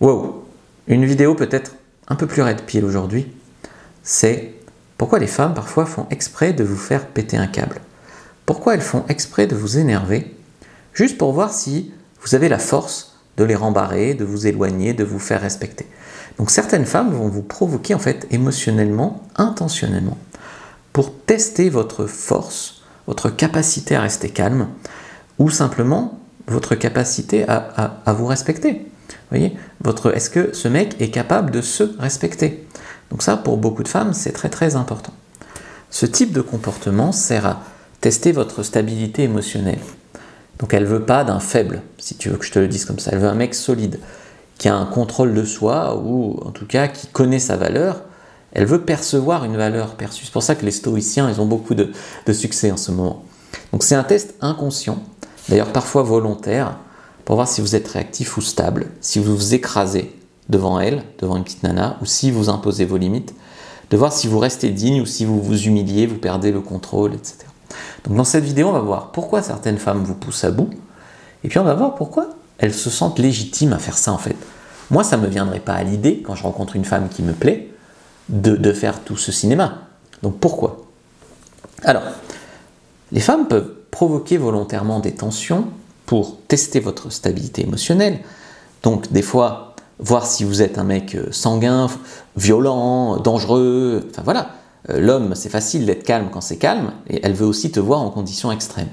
Wow, une vidéo peut-être un peu plus red pile aujourd'hui, c'est pourquoi les femmes parfois font exprès de vous faire péter un câble. Pourquoi elles font exprès de vous énerver, juste pour voir si vous avez la force de les rembarrer, de vous éloigner, de vous faire respecter. Donc certaines femmes vont vous provoquer en fait émotionnellement, intentionnellement, pour tester votre force, votre capacité à rester calme, ou simplement votre capacité à vous respecter. Vous voyez, est-ce que ce mec est capable de se respecter? Donc ça, pour beaucoup de femmes, c'est très très important. Ce type de comportement sert à tester votre stabilité émotionnelle. Donc elle ne veut pas d'un faible, si tu veux que je te le dise comme ça. Elle veut un mec solide, qui a un contrôle de soi, ou en tout cas qui connaît sa valeur. Elle veut percevoir une valeur perçue. C'est pour ça que les stoïciens, ils ont beaucoup de succès en ce moment. Donc c'est un test inconscient, d'ailleurs parfois volontaire, pour voir si vous êtes réactif ou stable, si vous vous écrasez devant elle, devant une petite nana, ou si vous imposez vos limites, de voir si vous restez digne ou si vous vous humiliez, vous perdez le contrôle, etc. Donc dans cette vidéo, on va voir pourquoi certaines femmes vous poussent à bout, et puis on va voir pourquoi elles se sentent légitimes à faire ça en fait. Moi, ça ne me viendrait pas à l'idée, quand je rencontre une femme qui me plaît, de faire tout ce cinéma. Donc pourquoi? Alors, les femmes peuvent provoquer volontairement des tensions pour tester votre stabilité émotionnelle. Donc des fois, voir si vous êtes un mec sanguin, violent, dangereux, enfin voilà. L'homme, c'est facile d'être calme quand c'est calme, et elle veut aussi te voir en conditions extrêmes.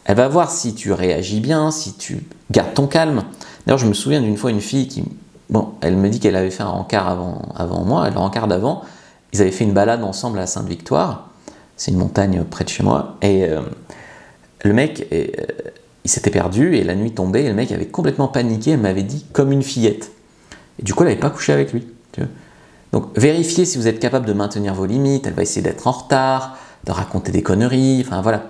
Elle va voir si tu réagis bien, si tu gardes ton calme. D'ailleurs, je me souviens d'une fois une fille qui, bon, elle me dit qu'elle avait fait un rencard avant moi, le rencard d'avant, ils avaient fait une balade ensemble à Sainte-Victoire, c'est une montagne près de chez moi, et le mec, il s'était perdu, et la nuit tombait, et le mec avait complètement paniqué, elle m'avait dit comme une fillette. Et du coup, elle n'avait pas couché avec lui. Tu vois. Donc, vérifiez si vous êtes capable de maintenir vos limites, elle va essayer d'être en retard, de raconter des conneries, enfin voilà.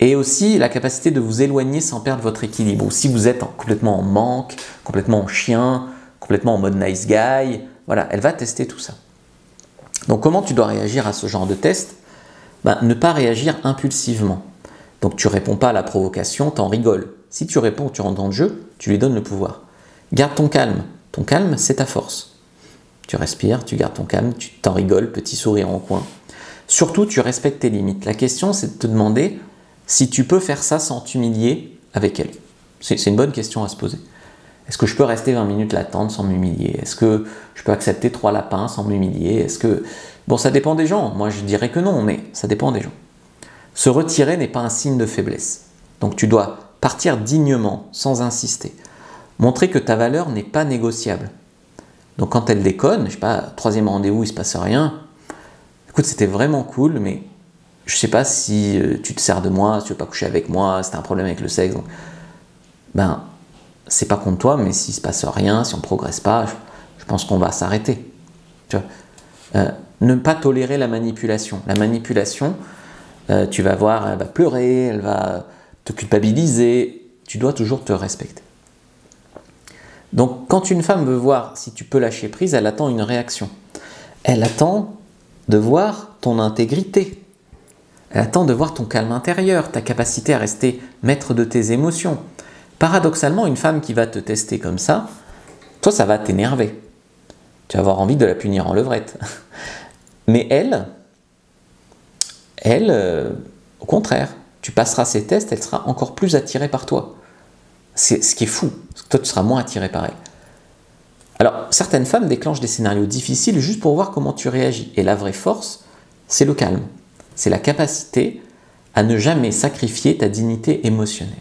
Et aussi la capacité de vous éloigner sans perdre votre équilibre. Ou si vous êtes complètement en manque, complètement en chien, complètement en mode nice guy, voilà, elle va tester tout ça. Donc comment tu dois réagir à ce genre de test? Ne pas réagir impulsivement. Donc tu ne réponds pas à la provocation, tu en rigoles. Si tu réponds, tu rentres dans le jeu, tu lui donnes le pouvoir. Garde ton calme. Ton calme, c'est ta force. Tu respires, tu gardes ton calme, tu t'en rigoles, petit sourire en coin. Surtout, tu respectes tes limites. La question, c'est de te demander si tu peux faire ça sans t'humilier avec elle. C'est une bonne question à se poser. Est-ce que je peux rester 20 minutes l'attendre sans m'humilier? Est-ce que je peux accepter 3 lapins sans m'humilier? Est-ce que... Bon, ça dépend des gens. Moi, je dirais que non, mais ça dépend des gens. Se retirer n'est pas un signe de faiblesse. Donc, tu dois partir dignement, sans insister. Montrer que ta valeur n'est pas négociable. Donc, quand elle déconne, je sais pas, 3e rendez-vous, il ne se passe rien. Écoute, c'était vraiment cool, mais je ne sais pas si tu te sers de moi, si tu ne veux pas coucher avec moi, si tu as un problème avec le sexe. Donc, c'est pas contre toi, mais s'il ne se passe rien, si on ne progresse pas, je pense qu'on va s'arrêter. Tu vois, ne pas tolérer la manipulation. La manipulation, tu vas voir, elle va pleurer, elle va te culpabiliser. Tu dois toujours te respecter. Donc, quand une femme veut voir si tu peux lâcher prise, elle attend une réaction. Elle attend de voir ton intégrité. Elle attend de voir ton calme intérieur, ta capacité à rester maître de tes émotions. Paradoxalement, une femme qui va te tester comme ça, toi, ça va t'énerver. Tu vas avoir envie de la punir en levrette. Mais elle, au contraire, tu passeras ces tests, elle sera encore plus attirée par toi. C'est ce qui est fou, parce que toi, tu seras moins attiré par elle. Alors, certaines femmes déclenchent des scénarios difficiles juste pour voir comment tu réagis. Et la vraie force, c'est le calme. C'est la capacité à ne jamais sacrifier ta dignité émotionnelle.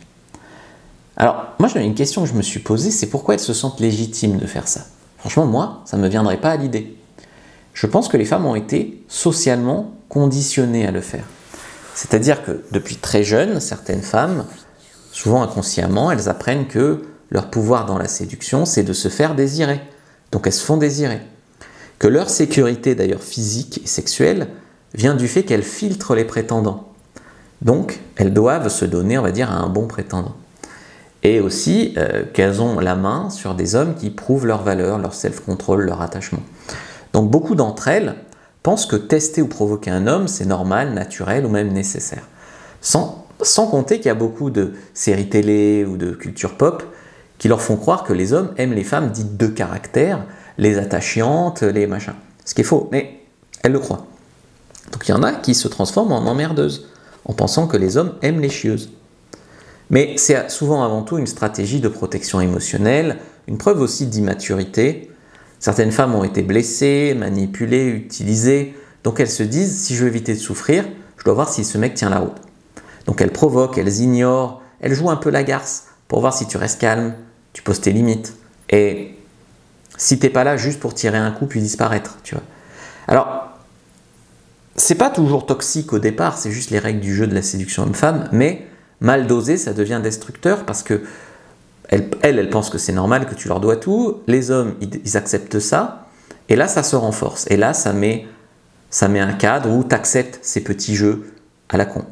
Alors, moi, j'avais une question que je me suis posée, c'est pourquoi elles se sentent légitimes de faire ça. Franchement, moi, ça ne me viendrait pas à l'idée. Je pense que les femmes ont été socialement conditionnées à le faire. C'est-à-dire que depuis très jeunes, certaines femmes, souvent inconsciemment, elles apprennent que leur pouvoir dans la séduction, c'est de se faire désirer. Donc elles se font désirer. Que leur sécurité, d'ailleurs physique et sexuelle, vient du fait qu'elles filtrent les prétendants. Donc elles doivent se donner, on va dire, à un bon prétendant. Et aussi qu'elles ont la main sur des hommes qui prouvent leur valeur, leur self-control, leur attachement. Donc beaucoup d'entre elles pensent que tester ou provoquer un homme, c'est normal, naturel ou même nécessaire. Sans compter qu'il y a beaucoup de séries télé ou de culture pop qui leur font croire que les hommes aiment les femmes dites de caractère, les attachantes, les machins. Ce qui est faux, mais elles le croient. Donc il y en a qui se transforment en emmerdeuses, en pensant que les hommes aiment les chieuses. Mais c'est souvent avant tout une stratégie de protection émotionnelle, une preuve aussi d'immaturité. Certaines femmes ont été blessées, manipulées, utilisées, donc elles se disent, si je veux éviter de souffrir, je dois voir si ce mec tient la route. Donc elles provoquent, elles ignorent, elles jouent un peu la garce pour voir si tu restes calme, tu poses tes limites. Et si t'es pas là juste pour tirer un coup puis disparaître, tu vois. Alors, c'est pas toujours toxique au départ, c'est juste les règles du jeu de la séduction homme-femme, mais mal dosé, ça devient destructeur parce que elles pensent que c'est normal, que tu leur dois tout, les hommes, ils acceptent ça, et là, ça se renforce. Et là, ça met un cadre où tu acceptes ces petits jeux à la con.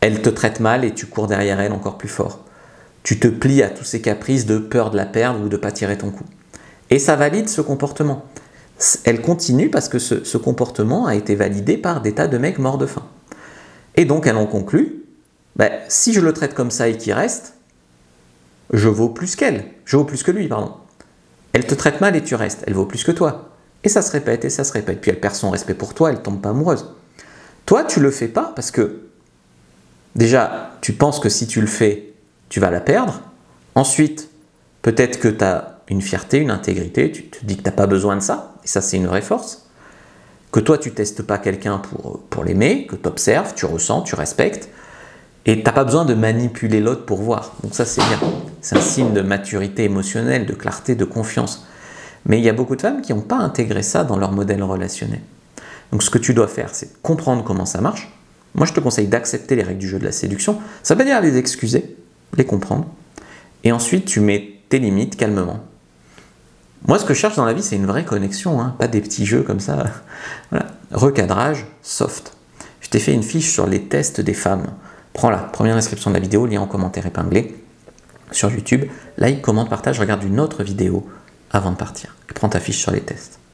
Elle te traite mal et tu cours derrière elle encore plus fort. Tu te plies à tous ces caprices de peur de la perdre ou de ne pas tirer ton coup. Et ça valide ce comportement. Elle continue parce que ce comportement a été validé par des tas de mecs morts de faim. Et donc elle en conclut, si je le traite comme ça et qu'il reste, je vaux plus qu'elle, je vaux plus que lui, pardon. Elle te traite mal et tu restes, elle vaut plus que toi. Et ça se répète, et ça se répète. Puis elle perd son respect pour toi, elle tombe pas amoureuse. Toi, tu le fais pas parce que, déjà, tu penses que si tu le fais, tu vas la perdre. Ensuite, peut-être que tu as une fierté, une intégrité, tu te dis que tu n'as pas besoin de ça, et ça c'est une vraie force. Que toi, tu testes pas quelqu'un pour l'aimer, que tu observes, tu ressens, tu respectes, et tu n'as pas besoin de manipuler l'autre pour voir. Donc ça c'est bien. C'est un signe de maturité émotionnelle, de clarté, de confiance. Mais il y a beaucoup de femmes qui n'ont pas intégré ça dans leur modèle relationnel. Donc ce que tu dois faire, c'est comprendre comment ça marche. Moi, je te conseille d'accepter les règles du jeu de la séduction. Ça veut dire les excuser, les comprendre. Et ensuite, tu mets tes limites calmement. Moi, ce que je cherche dans la vie, c'est une vraie connexion, hein, pas des petits jeux comme ça. Voilà. Recadrage, soft. Je t'ai fait une fiche sur les tests des femmes. Prends-la, première description de la vidéo, lien en commentaire épinglé sur YouTube. Like, commente, partage, regarde une autre vidéo avant de partir. Et prends ta fiche sur les tests.